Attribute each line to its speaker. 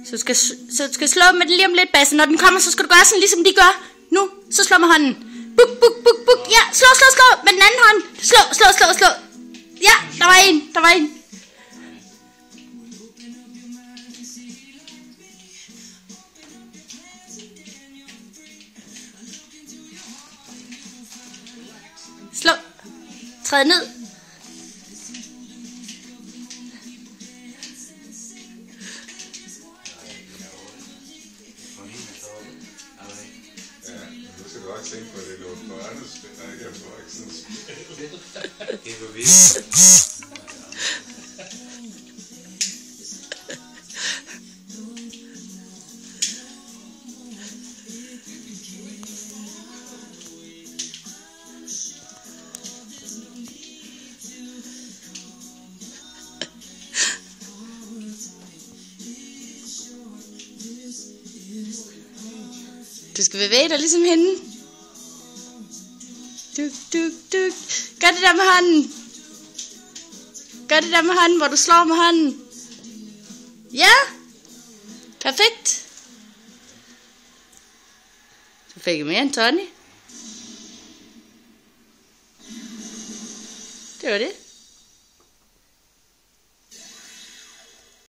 Speaker 1: Så du skal slå med det lige om lidt, Basse. Når den kommer, så skal du gøre sådan, ligesom de gør. Nu, så slå med hånden. Buk, buk, buk, buk. Ja, slå med den anden hånd. Slå. Ja, der var en. Slå. Træd ned.
Speaker 2: Du også tænke på, at det lå på andet spil, og ikke på voksne spil. Det var vildt.
Speaker 1: Du skal bevæge dig ligesom hende. Duk. Gør det der med hånden. Gør det der med hånden, hvor du slår med hånden. Ja. Perfekt. Du fik mere end Tony. Det var det.